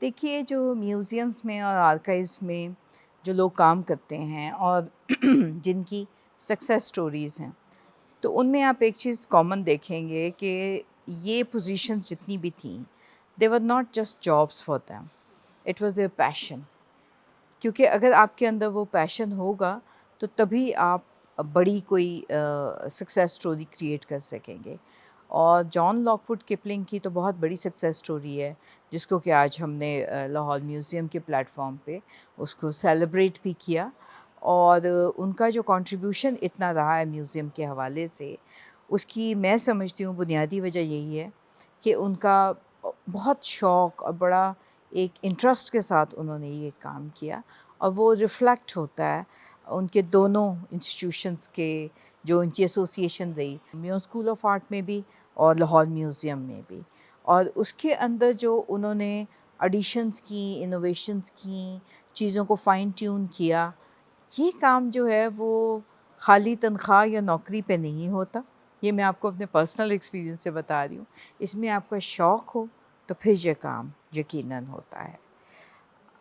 देखिए, जो म्यूज़ियम्स में और आर्काइव्स में जो लोग काम करते हैं और जिनकी सक्सेस स्टोरीज़ हैं, तो उनमें आप एक चीज़ कॉमन देखेंगे कि ये पोज़ीशंस जितनी भी थीं, they were not just jobs for them, it was their passion. क्योंकि अगर आपके अंदर वो पैशन होगा, तो तभी आप बड़ी कोई सक्सेस स्टोरी क्रिएट कर सकेंगे। और जॉन लॉकवुड किपलिंग की तो बहुत बड़ी सक्सेस स्टोरी है, जिसको कि आज हमने लाहौर म्यूज़ियम के प्लेटफ़ॉर्म पे उसको सेलिब्रेट भी किया। और उनका जो कंट्रीब्यूशन इतना रहा है म्यूज़ियम के हवाले से, उसकी मैं समझती हूँ बुनियादी वजह यही है कि उनका बहुत शौक़ और बड़ा एक इंटरेस्ट के साथ उन्होंने ये काम किया। और वो रिफ्लेक्ट होता है उनके दोनों इंस्टीट्यूशंस के, जो उनकी एसोसिएशन रही, म्यूज़ स्कूल ऑफ आर्ट में भी और लाहौर म्यूज़ियम में भी। और उसके अंदर जो उन्होंने एडिशंस की, इनोवेशंस की, चीज़ों को फाइन ट्यून किया, ये काम जो है वो खाली तनख्वाह या नौकरी पे नहीं होता। ये मैं आपको अपने पर्सनल एक्सपीरियंस से बता रही हूँ। इसमें आपका शौक़ हो, तो फिर ये काम यकीनन होता है।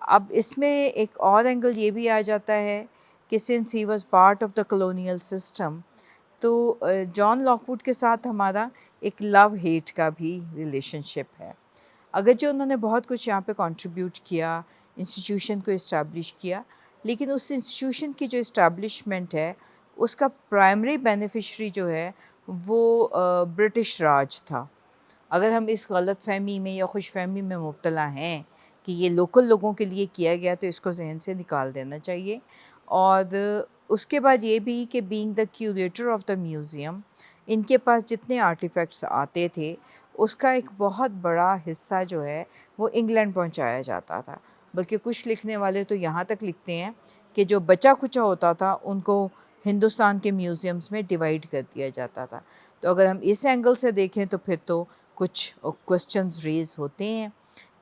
अब इसमें एक और एंगल ये भी आ जाता है कि since he was part of the colonial system, तो जॉन लॉकवुड के साथ हमारा एक लव हेट का भी रिलेशनशिप है। अगर जो उन्होंने बहुत कुछ यहाँ पे कंट्रीब्यूट किया, इंस्टीट्यूशन को इस्टेब्लिश किया, लेकिन उस इंस्टीट्यूशन की जो इस्टेब्लिशमेंट है, उसका प्राइमरी बेनिफिशियरी जो है, वो ब्रिटिश राज था। अगर हम इस गलतफ़हमी में या खुशफ़हमी में मुब्तला हैं कि ये लोकल लोगों के लिए किया गया, तो इसको ज़हन से निकाल देना चाहिए। और उसके बाद ये भी कि being the curator of the museum, इनके पास जितने आर्टिफ़ैक्ट्स आते थे, उसका एक बहुत बड़ा हिस्सा जो है वो इंग्लैंड पहुंचाया जाता था। बल्कि कुछ लिखने वाले तो यहाँ तक लिखते हैं कि जो बचा-खुचा होता था, उनको हिंदुस्तान के म्यूज़ियम्स में डिवाइड कर दिया जाता था। तो अगर हम इस एंगल से देखें, तो फिर तो कुछ क्वेश्चंस रेज़ होते हैं।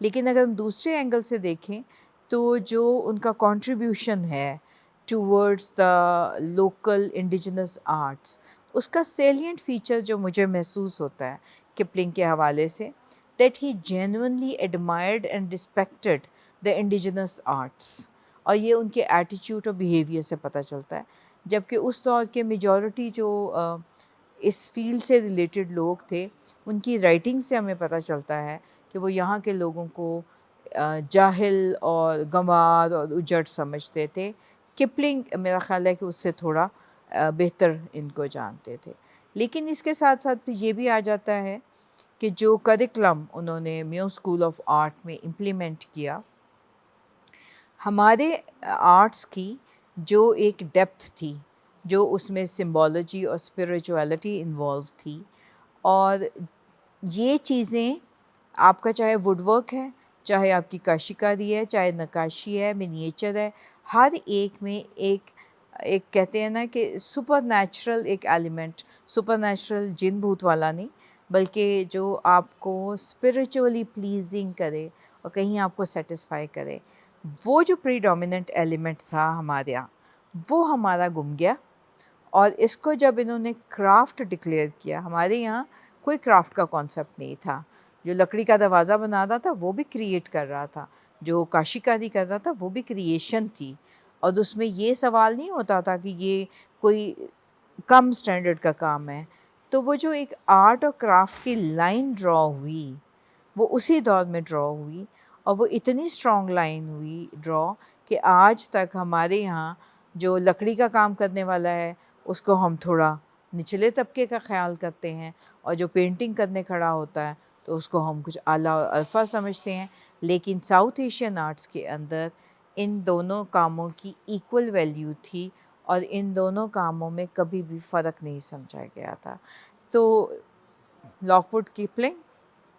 लेकिन अगर हम दूसरे एंगल से देखें, तो जो उनका कंट्रीब्यूशन है towards the local indigenous arts, उसका सेलिएंट फीचर जो मुझे महसूस होता है किपलिंग के हवाले से, that he genuinely admired and respected the indigenous arts. और ये उनके एटीट्यूड और बिहेवियर से पता चलता है। जबकि उस दौर के मेजॉरिटी जो इस फील्ड से रिलेटेड लोग थे, उनकी राइटिंग से हमें पता चलता है कि वो यहाँ के लोगों को जाहिल और गंवार और उजड़ समझते थे। किपलिंग मेरा ख़्याल है कि उससे थोड़ा बेहतर इनको जानते थे। लेकिन इसके साथ-साथ फिर ये भी आ जाता है कि जो करिकुलम उन्होंने म्यूज़ स्कूल ऑफ आर्ट में इम्प्लीमेंट किया, हमारे आर्ट्स की जो एक डेप्थ थी, जो उसमें सिम्बोलॉजी और स्पिरिचुअलिटी इन्वॉल्व थी, और ये चीज़ें, आपका चाहे वुडवर्क है, चाहे आपकी काशीकारी है, चाहे नक्काशी है, मिनिएचर है, हर एक में एक एक कहते हैं ना कि सुपरनैचुरल एक एलिमेंट, सुपरनैचुरल जिन भूत वाला नहीं, बल्कि जो आपको स्पिरिचुअली प्लीज़िंग करे और कहीं आपको सैटिस्फाई करे, वो जो प्रीडोमिनेंट एलिमेंट था हमारे यहाँ, वो हमारा गुम गया। और इसको जब इन्होंने क्राफ्ट डिक्लेयर किया, हमारे यहाँ कोई क्राफ्ट का कॉन्सेप्ट नहीं था। जो लकड़ी का दरवाज़ा बना रहा था, वो भी क्रिएट कर रहा था। जो काशीकारी कर रहा था, वो भी क्रिएशन थी। और उसमें ये सवाल नहीं होता था कि ये कोई कम स्टैंडर्ड का काम है। तो वो जो एक आर्ट और क्राफ्ट की लाइन ड्रॉ हुई, वो उसी दौर में ड्रॉ हुई। और वो इतनी स्ट्रॉन्ग लाइन हुई ड्रॉ कि आज तक हमारे यहाँ जो लकड़ी का काम करने वाला है, उसको हम थोड़ा निचले तबके का ख़्याल करते हैं, और जो पेंटिंग करने खड़ा होता है, तो उसको हम कुछ आला और अल्फ़ा समझते हैं। लेकिन साउथ एशियन आर्ट्स के अंदर इन दोनों कामों की इक्वल वैल्यू थी, और इन दोनों कामों में कभी भी फ़र्क नहीं समझा गया था। तो Lockwood Kipling,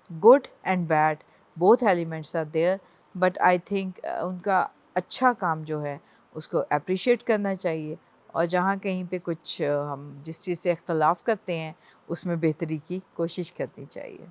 good and bad, both elements are there, but I think उनका अच्छा काम जो है उसको अप्रिशिएट करना चाहिए। और जहाँ कहीं पे कुछ हम जिस चीज़ से इख्तलाफ करते हैं, उसमें बेहतरी की कोशिश करनी चाहिए।